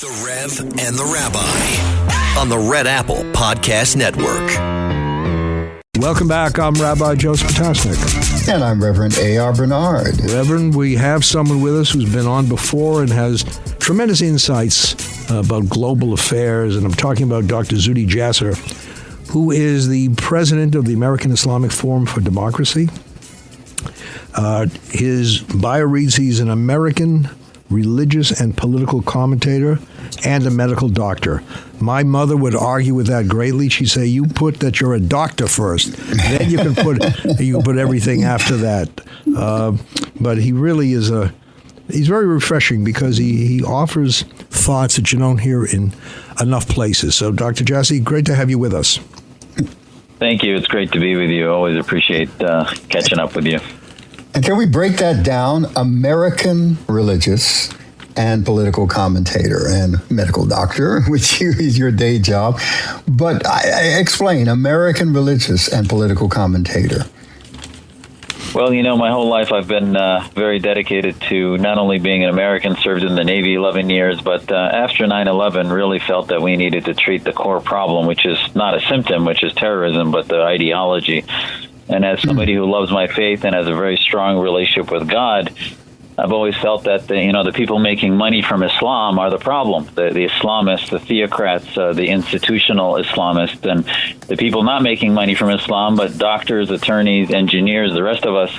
The Rev and the Rabbi on the Red Apple Podcast Network. Welcome back. I'm Rabbi Joseph Potasnik. And I'm Reverend A.R. Bernard. Reverend, we have someone with us who's been on before and has tremendous insights about global affairs. And I'm talking about Dr. Zhudi Jasser, who is the president of the American Islamic Forum for Democracy. His bio reads he's an American religious and political commentator and a medical doctor. My mother would argue with that greatly. She'd say, you put that you're a doctor first, then you can put everything after that. But he really is he's very refreshing because he offers thoughts that you don't hear in enough places. So Dr. Jasser, great to have you with us. Thank you. It's great to be with you. Always appreciate catching up with you. And can we break that down? American religious and political commentator and medical doctor, which is your day job. But I explain, American religious and political commentator. Well, my whole life I've been very dedicated to not only being an American, served in the Navy 11 years, but after 9/11 really felt that we needed to treat the core problem, which is not a symptom, which is terrorism, but the ideology. And as somebody who loves my faith and has a very strong relationship with God, I've always felt that the people making money from Islam are the problem. The Islamists, the theocrats, the institutional Islamists, and the people not making money from Islam, but doctors, attorneys, engineers, the rest of us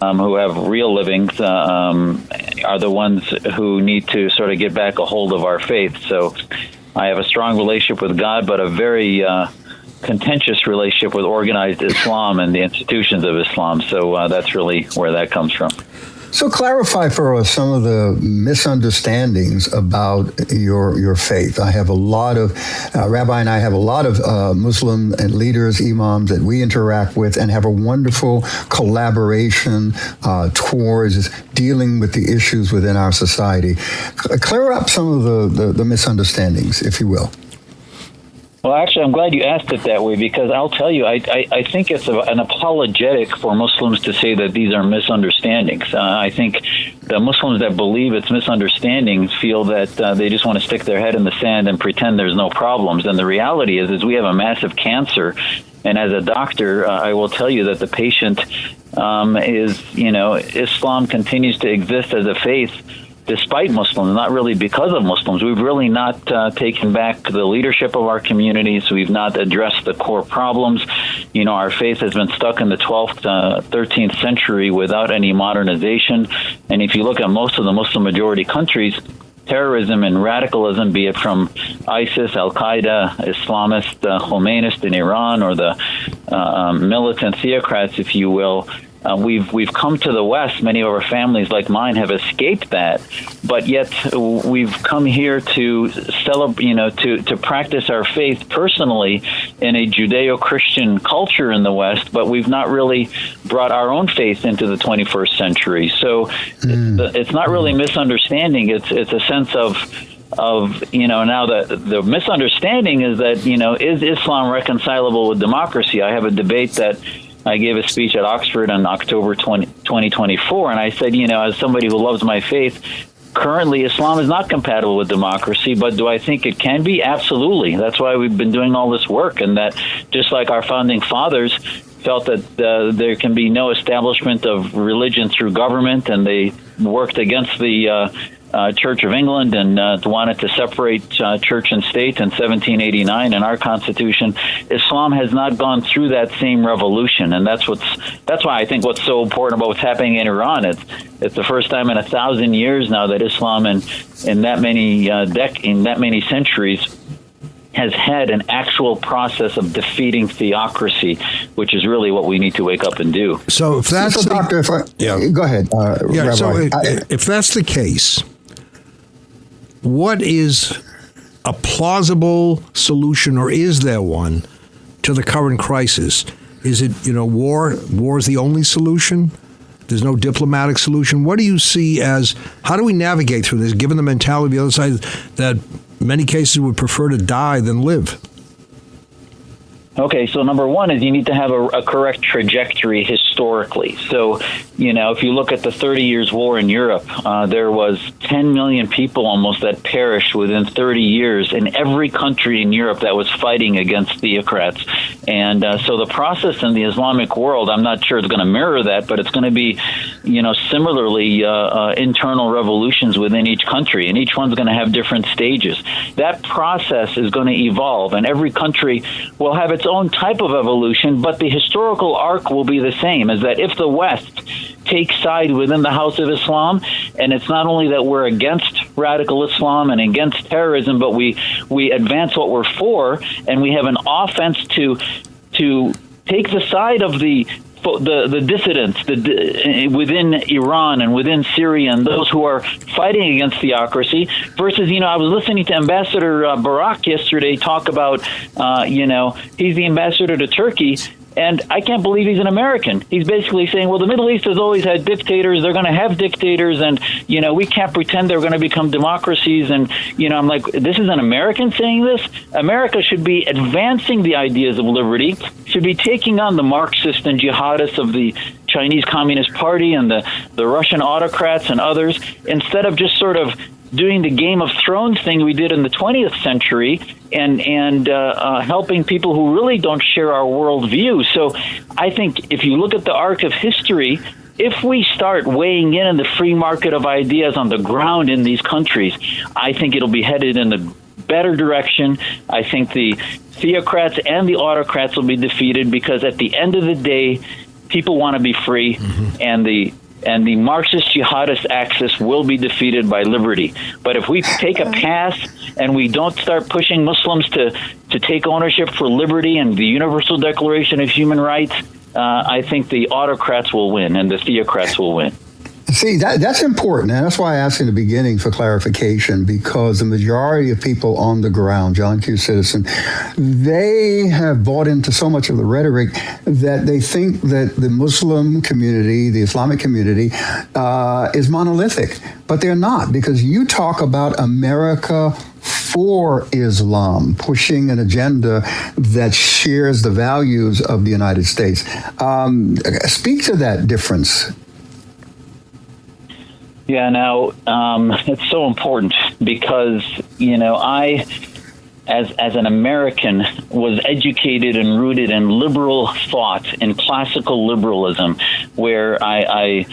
who have real livings are the ones who need to sort of get back a hold of our faith. So I have a strong relationship with God, but a very contentious relationship with organized Islam and the institutions of Islam. So that's really where that comes from. So clarify for us some of the misunderstandings about your faith. I have a lot of, Rabbi and I have a lot of Muslim and leaders, imams that we interact with and have a wonderful collaboration towards dealing with the issues within our society. Clear up some of the misunderstandings, if you will. Well, actually, I'm glad you asked it that way because I'll tell you, I think it's an apologetic for Muslims to say that these are misunderstandings. I think the Muslims that believe it's misunderstandings feel that they just want to stick their head in the sand and pretend there's no problems. And the reality is we have a massive cancer. And as a doctor, I will tell you that the patient Islam continues to exist as a faith despite Muslims, not really because of Muslims. We've really not taken back the leadership of our communities. We've not addressed the core problems. Our faith has been stuck in the 12th, 13th century without any modernization. And if you look at most of the Muslim majority countries, terrorism and radicalism, be it from ISIS, Al-Qaeda, Islamist, Khomeinist in Iran, or the militant theocrats, if you will, we've come to the West. Many of our families, like mine, have escaped that, but yet we've come here to celebrate, to practice our faith personally in a Judeo-Christian culture in the West. But we've not really brought our own faith into the 21st century. So it's not really misunderstanding. It's a sense of now the misunderstanding is that is Islam reconcilable with democracy? I have a debate that I gave a speech at Oxford in October 2024, and I said, as somebody who loves my faith, currently Islam is not compatible with democracy, but do I think it can be? Absolutely. That's why we've been doing all this work, and that just like our founding fathers felt that there can be no establishment of religion through government, and they worked against the Church of England and wanted to separate church and state in 1789 in our Constitution. Islam has not gone through that same revolution, and that's why I think what's so important about what's happening in Iran. It's the first time in 1,000 years now that Islam in that many centuries has had an actual process of defeating theocracy, which is really what we need to wake up and do. So if that's Doctor, go ahead. Rabbi. So if that's the case, what is a plausible solution, or is there one, to the current crisis? Is it, war? War is the only solution? There's no diplomatic solution? What do you see how do we navigate through this, given the mentality of the other side that many cases would prefer to die than live? Okay, so number one is you need to have a correct trajectory historically. So, if you look at the 30 Years' War in Europe, there was 10 million people almost that perished within 30 years in every country in Europe that was fighting against theocrats. And so the process in the Islamic world, I'm not sure it's going to mirror that, but it's going to be, similarly internal revolutions within each country, and each one's going to have different stages. That process is going to evolve, and every country will have its own type of evolution, but the historical arc will be the same, is that if the West takes side within the House of Islam, and it's not only that we're against radical Islam and against terrorism, but we advance what we're for, and we have an offense to take the side of the dissidents within Iran and within Syria and those who are fighting against theocracy versus, I was listening to Ambassador Barak yesterday talk about, he's the ambassador to Turkey. And I can't believe he's an American. He's basically saying, well, the Middle East has always had dictators. They're going to have dictators. And, we can't pretend they're going to become democracies. And, I'm like, this is an American saying this? America should be advancing the ideas of liberty, should be taking on the Marxists and jihadists of the Chinese Communist Party and the Russian autocrats and others, instead of just sort of doing the Game of Thrones thing we did in the 20th century and helping people who really don't share our worldview. So I think if you look at the arc of history, if we start weighing in the free market of ideas on the ground in these countries, I think it'll be headed in the better direction. I think the theocrats and the autocrats will be defeated because at the end of the day, people want to be free, and the Marxist jihadist axis will be defeated by liberty. But if we take a pass and we don't start pushing Muslims to take ownership for liberty and the Universal Declaration of Human Rights, I think the autocrats will win and the theocrats will win. See, that's important, and that's why I asked in the beginning for clarification, because the majority of people on the ground, John Q. Citizen, they have bought into so much of the rhetoric that they think that the Muslim community, the Islamic community, is monolithic. But they're not, because you talk about America for Islam, pushing an agenda that shares the values of the United States. Speak to that difference. Yeah, now, it's so important because, I, as an American, was educated and rooted in liberal thought, in classical liberalism, where I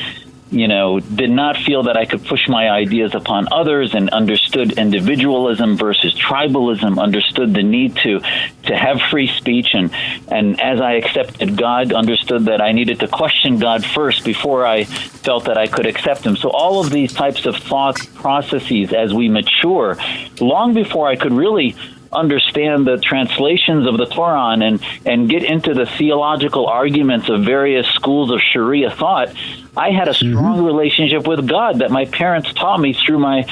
did not feel that I could push my ideas upon others and understood individualism versus tribalism, understood the need to have free speech. And as I accepted God, understood that I needed to question God first before I felt that I could accept him. So all of these types of thought processes as we mature, long before I could really understand the translations of the Quran and get into the theological arguments of various schools of Sharia thought, I had a strong relationship with God that my parents taught me through my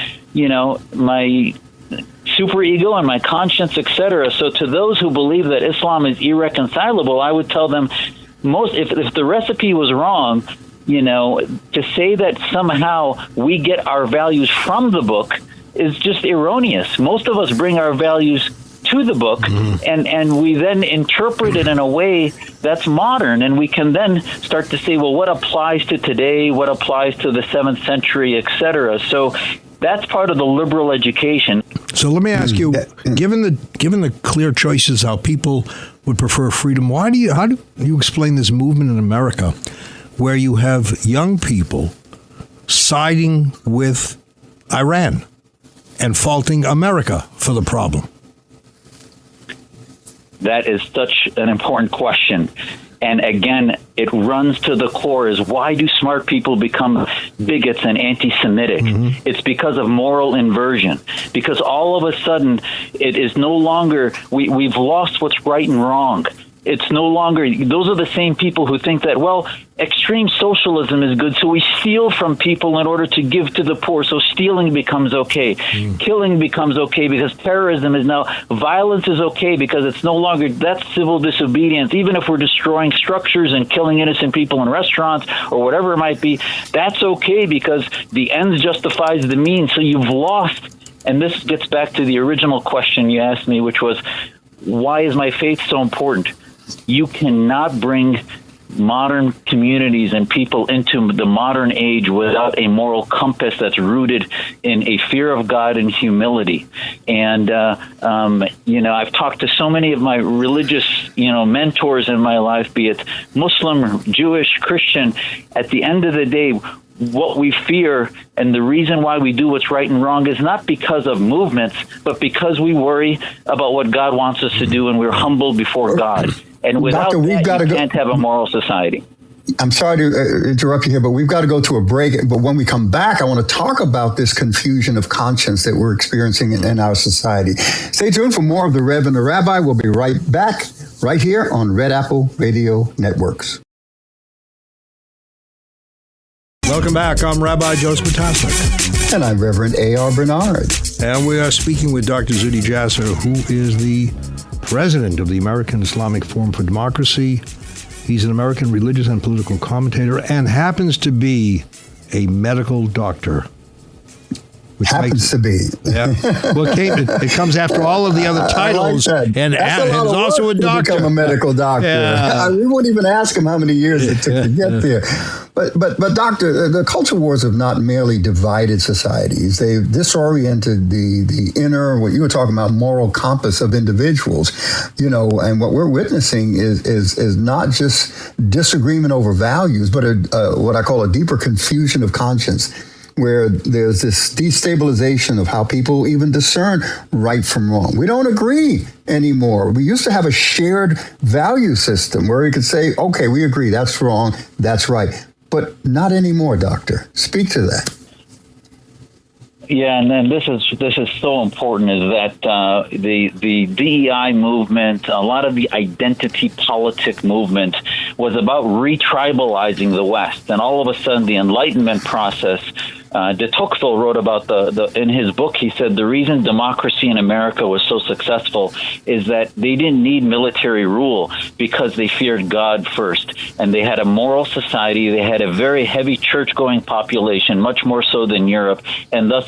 superego and my conscience, etc. So to those who believe that Islam is irreconcilable, I would tell them, if the recipe was wrong, to say that somehow we get our values from the book is just erroneous. Most of us bring our values to the book, and we then interpret it in a way that's modern, and we can then start to say, well, what applies to today, what applies to the 7th century, etc. So that's part of the liberal education. So let me ask you, given the clear choices how people would prefer freedom, how do you explain this movement in America where you have young people siding with Iran and faulting America for the problem? That is such an important question. And again, it runs to the core is why do smart people become bigots and anti-Semitic? It's because of moral inversion. Because all of a sudden, it is no longer, we've lost what's right and wrong. It's no longer, those are the same people who think that, well, extreme socialism is good, so we steal from people in order to give to the poor, so stealing becomes okay. Killing becomes okay because terrorism is now, violence is okay because it's no longer, that's civil disobedience. Even if we're destroying structures and killing innocent people in restaurants or whatever it might be, that's okay because the ends justifies the means, so you've lost. And this gets back to the original question you asked me, which was, why is my faith so important? you cannot bring modern communities and people into the modern age without a moral compass that's rooted in a fear of God and humility. And, I've talked to so many of my religious, mentors in my life, be it Muslim, Jewish, Christian. At the end of the day, what we fear and the reason why we do what's right and wrong is not because of movements, but because we worry about what God wants us to do, and we're humble before God. And without Doctor, that, you can't have a moral society. I'm sorry to interrupt you here, but we've got to go to a break. But when we come back, I want to talk about this confusion of conscience that we're experiencing in our society. Stay tuned for more of The Rev and the Rabbi. We'll be right back, right here on Red Apple Radio Networks. Welcome back. I'm Rabbi Joseph Tasnik. And I'm Reverend A.R. Bernard. And we are speaking with Dr. Zhudi Jasser, who is the president of the American Islamic Forum for Democracy. He's an American religious and political commentator and happens to be a medical doctor. Happens to be. Yeah. Well, it comes after all of the other titles, like and is also a doctor. Become a medical doctor. Yeah. We wouldn't even ask him how many years it took to get there. But doctor, the culture wars have not merely divided societies. They've disoriented the inner, what you were talking about, moral compass of individuals. And what we're witnessing is not just disagreement over values, but what I call a deeper confusion of conscience, where there's this destabilization of how people even discern right from wrong. We don't agree anymore. We used to have a shared value system where we could say, okay, we agree, that's wrong, that's right. But not anymore, Doctor. Speak to that. Yeah, and then this is so important, is that the DEI movement, a lot of the identity politic movement was about retribalizing the West. And all of a sudden, the Enlightenment process, de Tocqueville wrote about in his book, he said the reason democracy in America was so successful is that they didn't need military rule because they feared God first. And they had a moral society. They had a very heavy church-going population, much more so than Europe. And thus,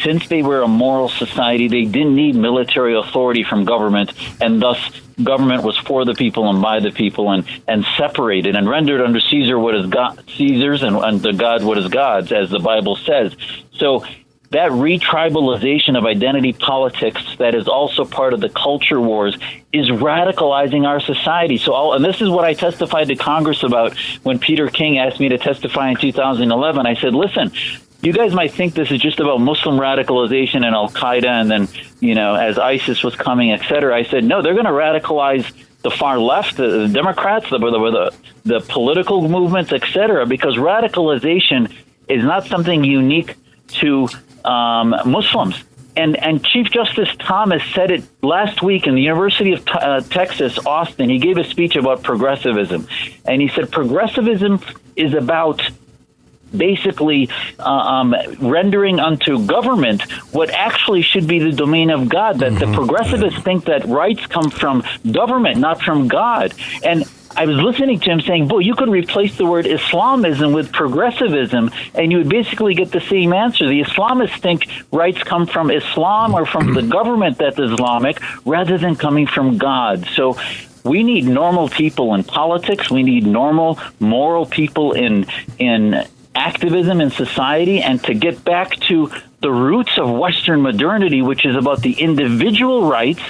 since they were a moral society, they didn't need military authority from government, and thus government was for the people and by the people, and separated and rendered under Caesar what is Caesar's and under God what is God's, as the Bible says. So that retribalization of identity politics that is also part of the culture wars is radicalizing our society. And this is what I testified to Congress about when Peter King asked me to testify in 2011. I said, listen, you guys might think this is just about Muslim radicalization and Al-Qaeda, and then, as ISIS was coming, et cetera. I said, no, they're going to radicalize the far left, the Democrats, the political movements, et cetera, because radicalization is not something unique to Muslims. And Chief Justice Thomas said it last week in the University of Texas, Austin. He gave a speech about progressivism. And he said progressivism is about basically rendering unto government what actually should be the domain of God, that the progressivists think that rights come from government, not from God. And I was listening to him saying, boy, you could replace the word Islamism with progressivism, and you would basically get the same answer. The Islamists think rights come from Islam or from the government that's Islamic rather than coming from God. So we need normal people in politics. We need normal, moral people in activism in society, and to get back to the roots of Western modernity, which is about the individual rights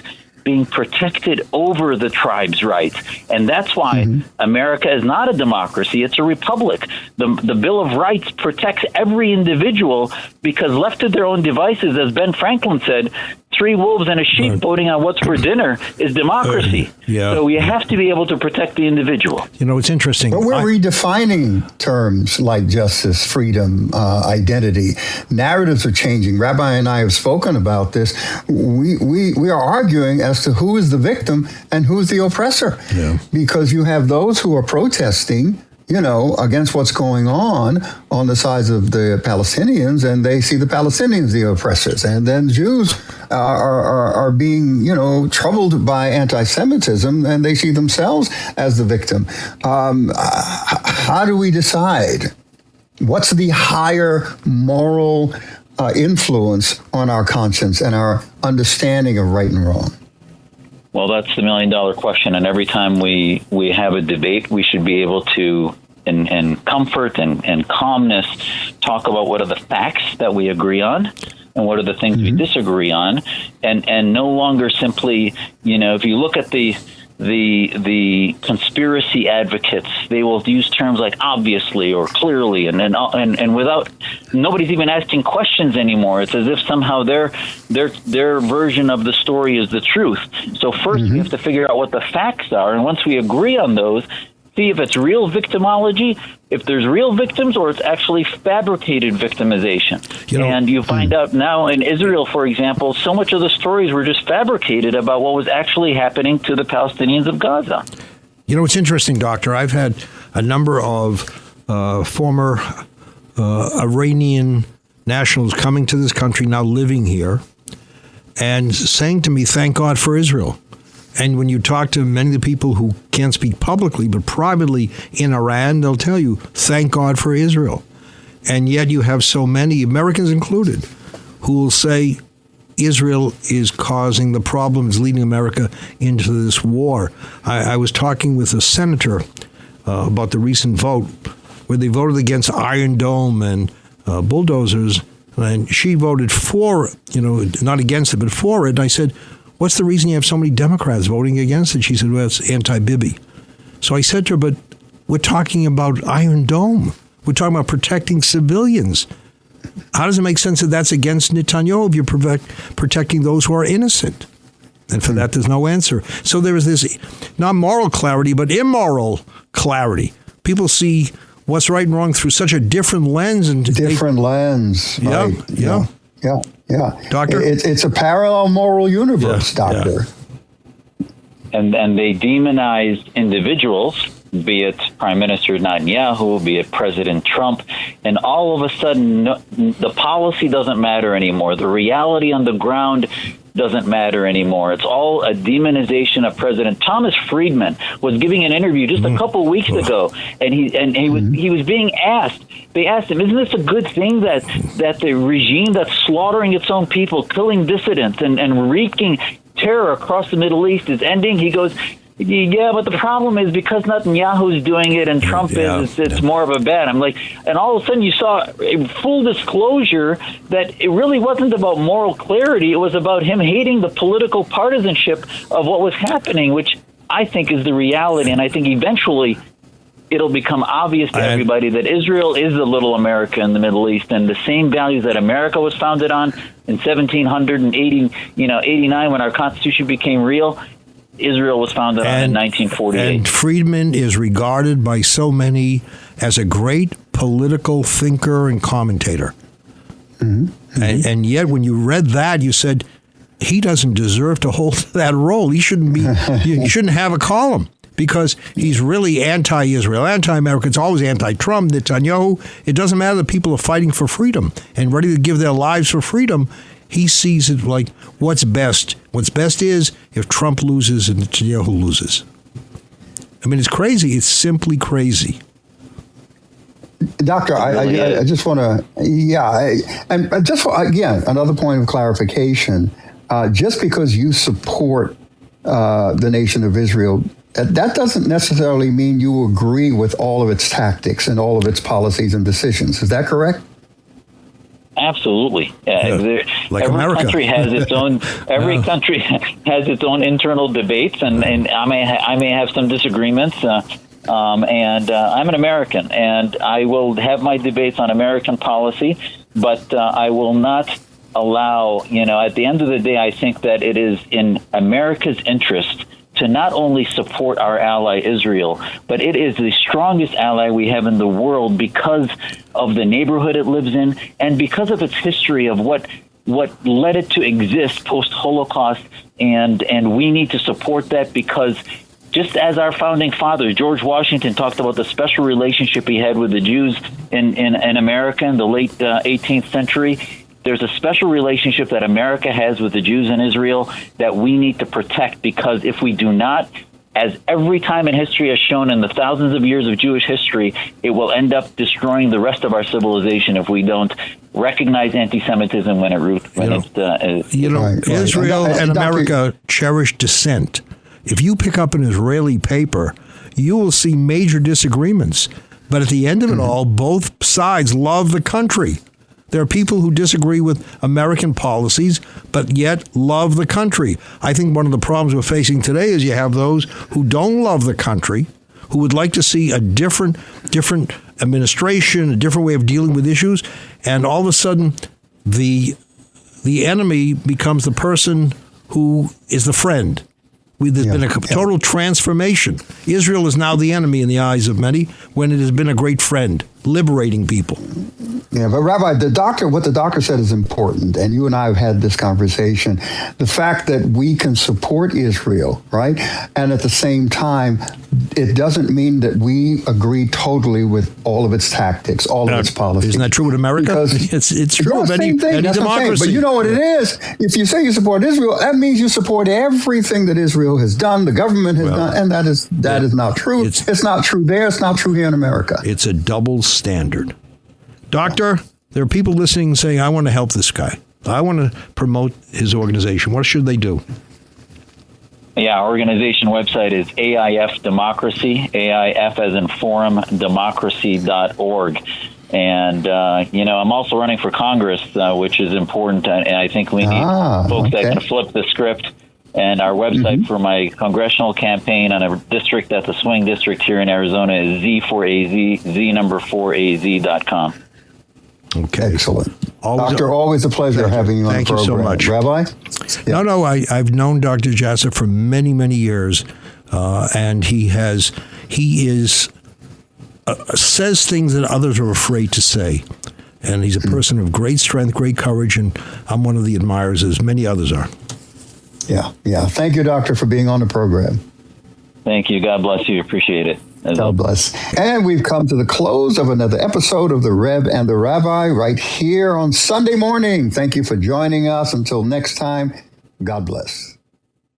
being protected over the tribe's rights. And that's why America is not a democracy, it's a republic. The Bill of Rights protects every individual, because left to their own devices, as Ben Franklin said, 3 wolves and a sheep voting on what's for dinner is democracy. So we have to be able to protect the individual. It's interesting. But we're redefining terms like justice, freedom, identity. Narratives are changing. Rabbi and I have spoken about this. We are arguing as to who is the victim and who is the oppressor. Because you have those who are protesting, against what's going on the sides of the Palestinians, and they see the Palestinians the oppressors. And then Jews are being, troubled by anti-Semitism, and they see themselves as the victim. How do we decide? What's the higher moral influence on our conscience and our understanding of right and wrong? Well, that's the million-dollar question, and every time we have a debate, we should be able to, in comfort and calmness, talk about what are the facts that we agree on and what are the things we disagree on, and no longer simply, if you look at the conspiracy advocates, they will use terms like obviously or clearly, and without, nobody's even asking questions anymore. It's as if somehow their version of the story is the truth. So first we have to figure out what the facts are, and once we agree on those, see if it's real victimology, if there's real victims, or it's actually fabricated victimization. And you find out now in Israel, for example, so much of the stories were just fabricated about what was actually happening to the Palestinians of Gaza. It's interesting, Doctor. I've had a number of former Iranian nationals coming to this country, now living here, and saying to me, thank God for Israel. And when you talk to many of the people who can't speak publicly, but privately in Iran, they'll tell you, thank God for Israel. And yet you have so many, Americans included, who will say Israel is causing the problems, leading America into this war. I was talking with a senator about the recent vote where they voted against Iron Dome and bulldozers, and she voted for, not against it, but for it. And I said, what's the reason you have so many Democrats voting against it? She said, well, it's anti-Bibi. So I said to her, but we're talking about Iron Dome. We're talking about protecting civilians. How does it make sense that that's against Netanyahu if you're protecting those who are innocent? And for that, there's no answer. So there is this, not moral clarity, but immoral clarity. People see what's right and wrong through such a different lens. Lens. Yeah, right. yeah. Yeah. Doctor? It's a parallel moral universe, Doctor. Yeah. And they demonized individuals, be it Prime Minister Netanyahu, be it President Trump, and all of a sudden the policy doesn't matter anymore. The reality on the ground doesn't matter anymore. It's all a demonization of President. Thomas Friedman was giving an interview just a couple weeks ago, and he was being asked. They asked him, "Isn't this a good thing that the regime that's slaughtering its own people, killing dissidents, and wreaking terror across the Middle East is ending?" He goes, "Yeah, but the problem is because Netanyahu's doing it and Trump is, it's more of a bad." I'm like, and all of a sudden you saw a full disclosure that it really wasn't about moral clarity. It was about him hating the political partisanship of what was happening, which I think is the reality. And I think eventually it'll become obvious to everybody that Israel is the little America in the Middle East, and the same values that America was founded on in 1789 when our Constitution became real, Israel was founded on in 1948. And Friedman is regarded by so many as a great political thinker and commentator. And yet when you read that, you said, he doesn't deserve to hold that role. He shouldn't be. You shouldn't have a column, because he's really anti-Israel, anti-America. It's always anti-Trump, Netanyahu. It doesn't matter that people are fighting for freedom and ready to give their lives for freedom. He sees it like what's best. What's best is if Trump loses and Netanyahu loses. I mean, it's crazy. It's simply crazy. Doctor, I just want to, and just again, another point of clarification. Just because you support the nation of Israel, that doesn't necessarily mean you agree with all of its tactics and all of its policies and decisions. Is that correct? Absolutely. Like every America. country has its own. Every country has its own internal debates, and I may have some disagreements. And I'm an American, and I will have my debates on American policy, but I will not allow. At the end of the day, I think that it is in America's interest to not only support our ally Israel, but it is the strongest ally we have in the world because of the neighborhood it lives in and because of its history of what led it to exist post-Holocaust. And we need to support that because just as our founding father, George Washington, talked about the special relationship he had with the Jews in America in the late 18th century, there's a special relationship that America has with the Jews in Israel that we need to protect, because if we do not, as every time in history has shown in the thousands of years of Jewish history, it will end up destroying the rest of our civilization if we don't recognize anti-Semitism when Israel and America cherish dissent. If you pick up an Israeli paper, you will see major disagreements. But at the end of it all, both sides love the country. There are people who disagree with American policies, but yet love the country. I think one of the problems we're facing today is you have those who don't love the country, who would like to see a different administration, a different way of dealing with issues, and all of a sudden the enemy becomes the person who is the friend. There's been a total transformation. Israel is now the enemy in the eyes of many, when it has been a great friend, liberating people. Yeah, but Rabbi, what the doctor said is important, and you and I have had this conversation. The fact that we can support Israel, right, and at the same time, it doesn't mean that we agree totally with all of its tactics, all of its policies. Isn't that true in America? Because it's true of any democracy. But you know what it is? If you say you support Israel, that means you support everything that Israel has done, the government has done, and that is not true. It's not true there. It's not true here in America. It's a double standard. Doctor, there are people listening saying, I want to help this guy. I want to promote his organization. What should they do? Yeah, our organization website is AIF Democracy, AIF as in forum, democracy.org. And, I'm also running for Congress, which is important. And I think we need folks that can flip the script. And our website for my congressional campaign on a district that's a swing district here in Arizona is Z4AZ4AZ.com. Okay. Excellent. Doctor, always a pleasure having you on the program. Thank you so much. Rabbi? Yeah. No, I've known Dr. Jasser for many, many years, and he says things that others are afraid to say. And he's a person of great strength, great courage, and I'm one of the admirers, as many others are. Yeah. Thank you, Doctor, for being on the program. Thank you. God bless you. Appreciate it. God bless. And we've come to the close of another episode of The Rev and the Rabbi right here on Sunday morning. Thank you for joining us. Until next time, God bless.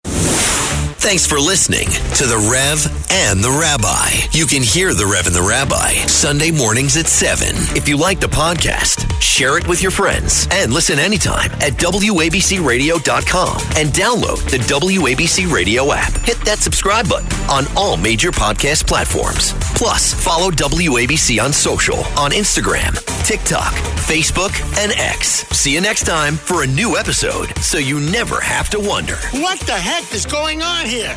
Thanks for listening to The Rev and the Rabbi. You can hear The Rev and the Rabbi Sunday mornings at 7. If you like the podcast, share it with your friends and listen anytime at WABCRadio.com and download the WABC Radio app. Hit that subscribe button on all major podcast platforms. Plus, follow WABC on social on Instagram, TikTok, Facebook, and X. See you next time for a new episode so you never have to wonder. What the heck is going on here?